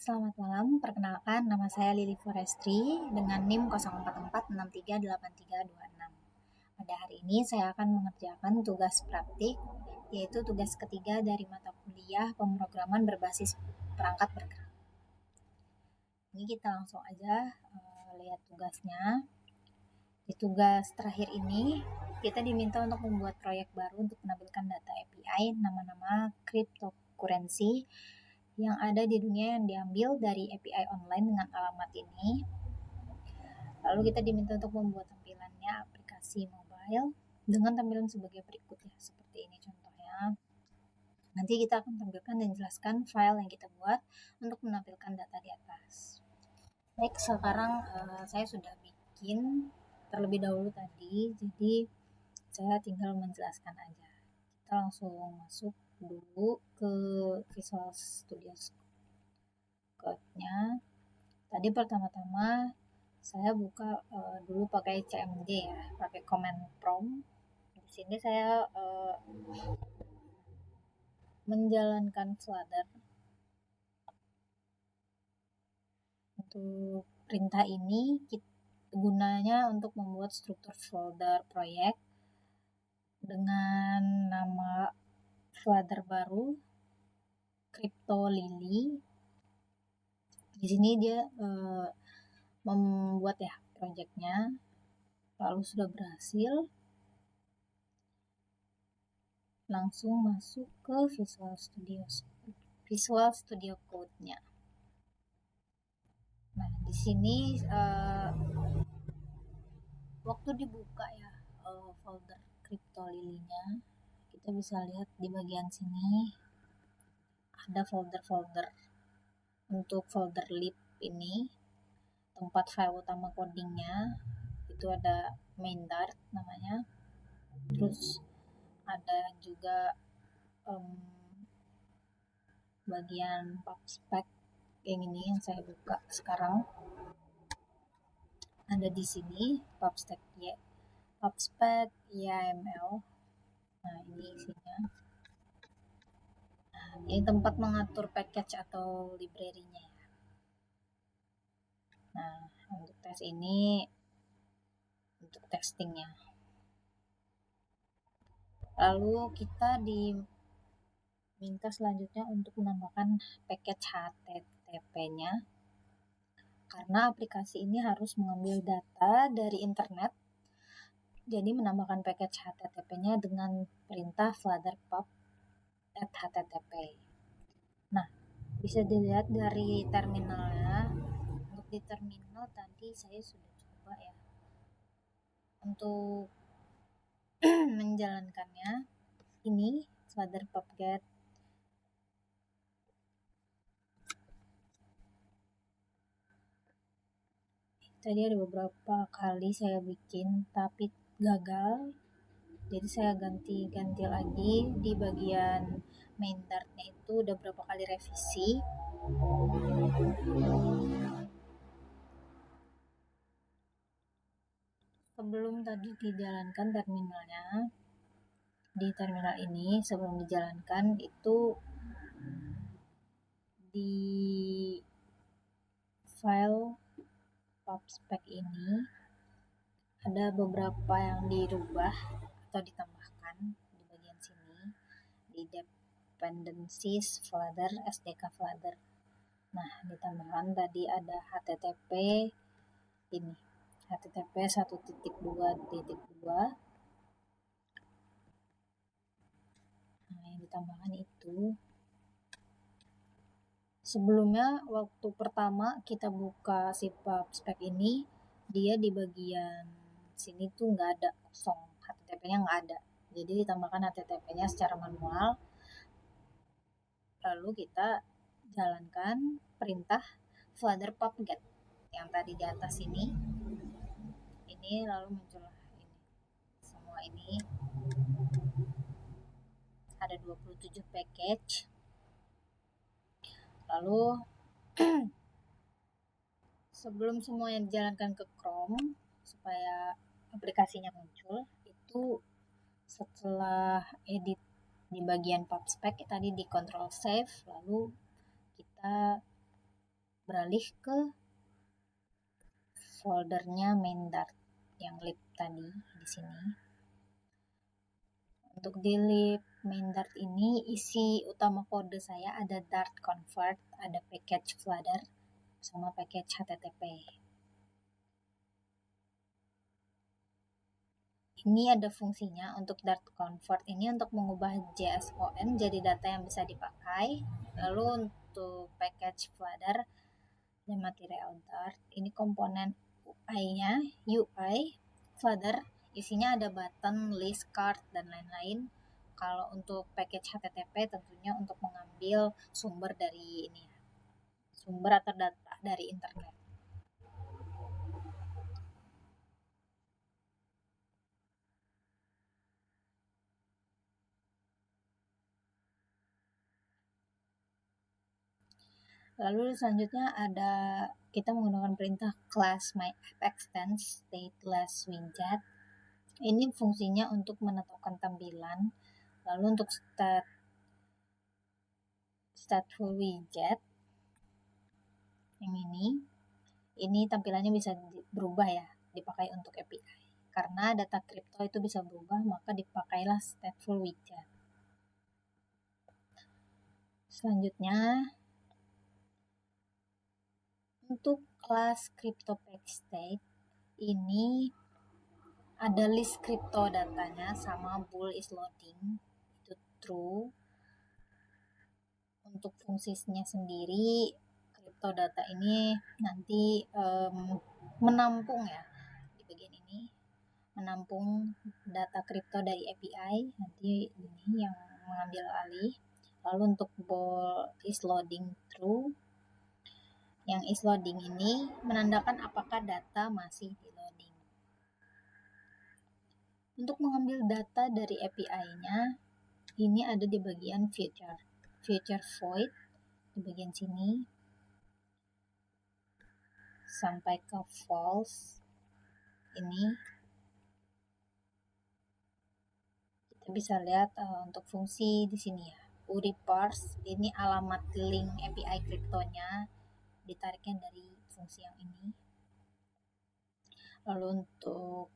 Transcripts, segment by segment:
Selamat malam, perkenalkan nama saya Lili Forestri dengan NIM 0446383326. Pada hari ini saya akan mengerjakan tugas praktik, yaitu tugas ketiga dari mata kuliah pemrograman berbasis perangkat bergerak. Ini kita langsung aja lihat tugasnya. Di tugas terakhir ini, kita diminta untuk membuat proyek baru untuk menampilkan data API nama-nama cryptocurrency yang ada di dunia yang diambil dari API online dengan alamat ini. Lalu kita diminta untuk membuat tampilannya aplikasi mobile dengan tampilan sebagai berikut ya, seperti ini contohnya. Nanti kita akan tampilkan dan jelaskan file yang kita buat untuk menampilkan data di atas. Baik, sekarang saya sudah bikin terlebih dahulu tadi, jadi saya tinggal menjelaskan aja. Kita langsung masuk dulu ke Visual Studio Code-nya. Tadi pertama-tama saya buka dulu pakai CMD ya, pakai command prompt. Di sini saya menjalankan Flutter. Untuk perintah ini gunanya untuk membuat struktur folder proyek dengan nama Flutter baru Crypto Lily. Di sini dia membuat ya proyeknya, lalu sudah berhasil. Langsung masuk ke Visual Studio Code-nya. Nah, di sini waktu dibuka ya folder Crypto Lily-nya, kita bisa lihat di bagian sini ada folder-folder. Untuk folder lib ini tempat file utama codingnya, itu ada main.dart namanya. Terus ada juga bagian pubspec yang ini yang saya buka sekarang. Ada di sini pubspec YAML. Nah, ini isinya. Nah, ini tempat mengatur package atau library-nya ya. Nah, untuk tes ini untuk testingnya. Lalu kita diminta selanjutnya untuk menambahkan package HTTP-nya, karena aplikasi ini harus mengambil data dari internet. Jadi menambahkan package HTTP-nya dengan perintah flutter pub @http. Nah, bisa dilihat dari terminalnya. Untuk di terminal tadi saya sudah coba ya untuk menjalankannya. Ini flutter pub get. Tadi ada beberapa kali saya bikin tapi gagal, jadi saya ganti lagi. Di bagian main.dart-nya itu udah berapa kali revisi. Sebelum tadi dijalankan terminalnya, di terminal ini sebelum dijalankan itu di file pubspec ini ada beberapa yang dirubah atau ditambahkan di bagian sini di dependencies Flutter SDK Flutter. Nah, ditambahkan tadi ada HTTP ini HTTP 1.2.2. Nah, yang ditambahkan itu sebelumnya waktu pertama kita buka si pubspec ini, dia di bagian sini tuh nggak ada, kosong, HTTP-nya nggak ada. Jadi ditambahkan HTTP-nya secara manual. Lalu kita jalankan perintah flutter pub get yang tadi di atas ini. Lalu muncullah ini. Semua ini ada 27 package. Lalu sebelum semuanya dijalankan ke Chrome supaya aplikasinya muncul, itu setelah edit di bagian pubspec tadi di control save, lalu kita beralih ke foldernya main Dart yang lib tadi di sini. Untuk di lib main Dart ini isi utama kode saya ada Dart convert, ada package Flutter sama package HTTP. Ini ada fungsinya untuk Dart convert ini untuk mengubah JSON jadi data yang bisa dipakai. Lalu untuk package Flutter dan material Dart, ini komponen UI Flutter, isinya ada button, list, card, dan lain-lain. Kalau untuk package HTTP tentunya untuk mengambil sumber dari ini, sumber atau data dari internet. Lalu selanjutnya ada kita menggunakan perintah class myAppExtend stateless widget. Ini fungsinya untuk menetapkan tampilan. Lalu untuk stateful widget yang ini tampilannya bisa berubah ya, dipakai untuk API. Karena data kripto itu bisa berubah, maka dipakailah stateful widget. Selanjutnya untuk kelas CryptoPackState ini ada list crypto datanya sama bool is loading, itu true. Untuk fungsinya sendiri, crypto data ini nanti menampung ya, di bagian ini menampung data kripto dari API, nanti ini yang mengambil alih. Lalu untuk bool is loading true, yang is loading ini menandakan apakah data masih di loading. Untuk mengambil data dari API-nya, ini ada di bagian future void, di bagian sini sampai ke false. Ini kita bisa lihat untuk fungsi di sini ya, URI parse, ini alamat link API kriptonya ditariknya dari fungsi yang ini. Lalu untuk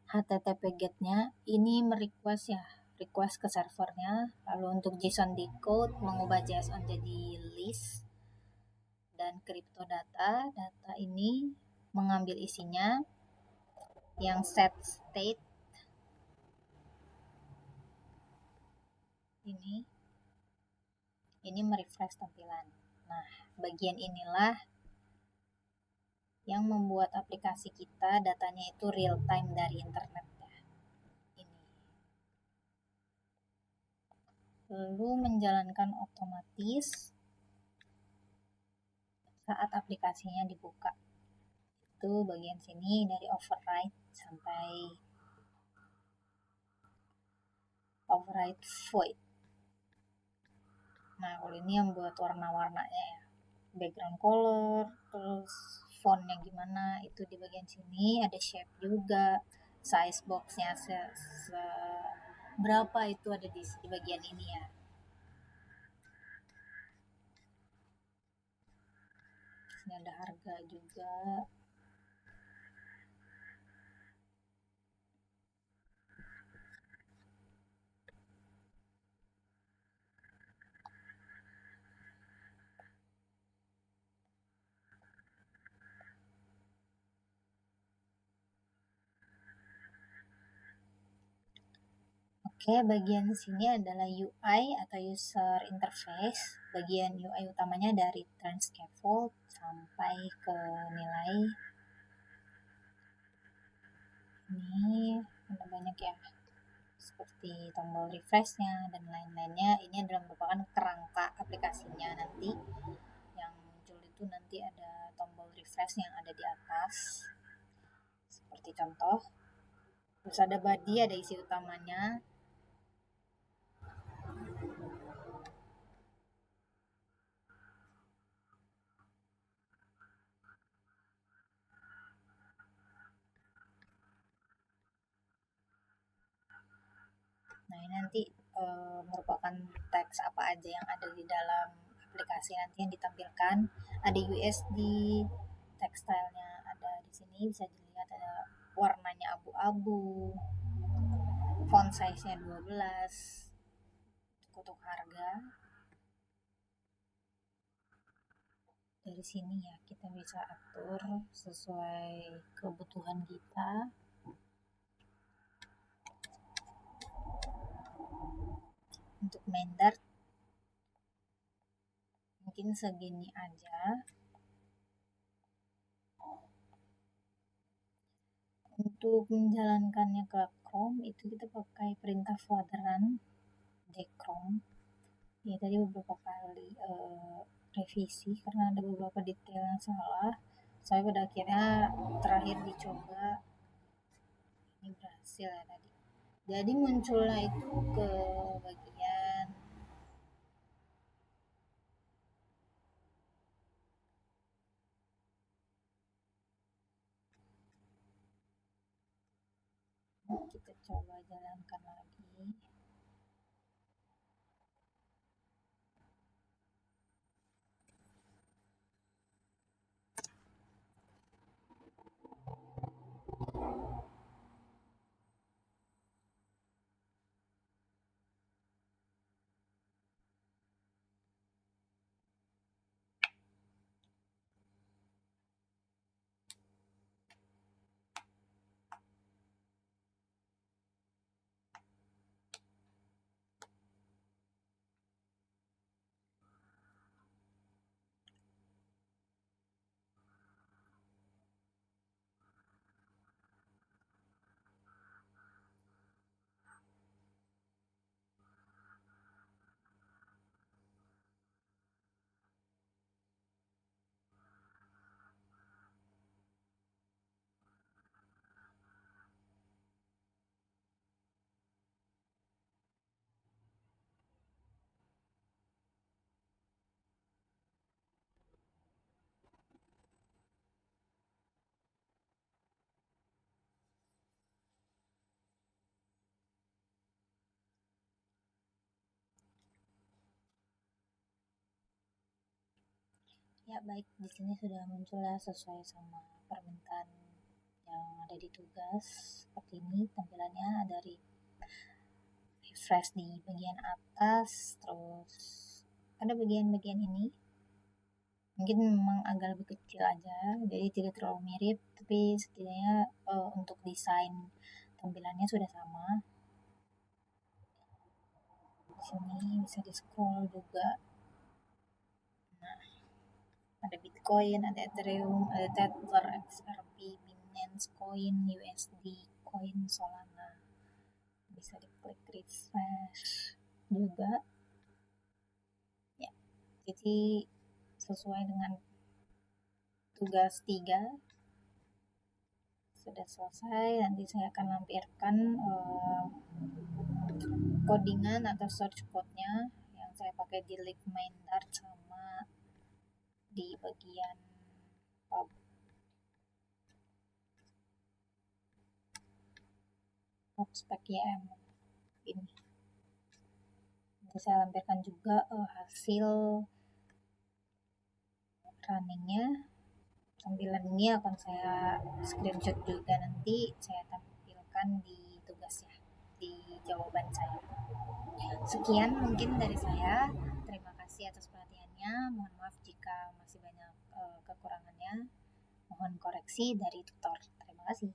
HTTP GET-nya ini request ke servernya. Lalu untuk JSON decode mengubah JSON jadi list, dan crypto data ini mengambil isinya. Yang set state ini merefresh tampilan. Nah, bagian inilah yang membuat aplikasi kita datanya itu real time dari internet ya. Ini. Lalu menjalankan otomatis saat aplikasinya dibuka. Itu bagian sini dari override sampai override void. Nah, kalau ini yang buat warna-warnanya ya, background color, terus fontnya gimana, itu di bagian sini. Ada shape juga, size boxnya berapa itu ada di bagian ini ya. Ini ada harga juga. Oke, bagian sini adalah UI atau user interface. Bagian UI utamanya dari return scaffold sampai ke nilai. Ini ada banyak ya, seperti tombol refreshnya dan lain-lainnya. Ini adalah merupakan kerangka aplikasinya nanti. Yang muncul itu nanti ada tombol refresh yang ada di atas, seperti contoh. Terus ada body, ada isi utamanya. Nah, ini nanti merupakan teks apa aja yang ada di dalam aplikasi nanti yang ditampilkan. Ada USD, tekstilnya ada di sini bisa dilihat, ada warnanya abu-abu, font size-nya 12. Untuk harga dari sini ya kita bisa atur sesuai kebutuhan kita. Untuk main dart mungkin segini aja. Untuk menjalankannya ke Chrome itu kita pakai perintah flutter di Chrome. Ya tadi beberapa kali revisi karena ada beberapa detail yang salah. Saya pada akhirnya terakhir dicoba ini berhasil ya tadi. Jadi muncullah itu ke bagian kita coba jalankan lagi. Ya baik, di sini sudah muncul ya sesuai sama permintaan yang ada di tugas. Seperti ini tampilannya, dari refresh di bagian atas, terus ada bagian-bagian ini mungkin memang agak lebih kecil aja, jadi tidak terlalu mirip, tapi setidaknya untuk desain tampilannya sudah sama. Di sini bisa di scroll juga. Nah, ada Bitcoin, ada Ethereum, ada Tether, XRP, Binance Coin, USD Coin, Solana. Bisa diklik refresh juga. Ya, jadi sesuai dengan tugas 3 sudah selesai. Nanti saya akan lampirkan codingan atau search code-nya yang saya pakai di link main dart sama di bagian spek YM ini. Nanti saya lampirkan juga hasil runningnya. Tampilan ini akan saya screenshot juga, nanti saya tampilkan di tugasnya, di jawaban saya. Sekian mungkin dari saya. Terima kasih atas perhatiannya. Mohon maaf jika masih banyak kekurangannya. Mohon koreksi dari tutor. Terima kasih.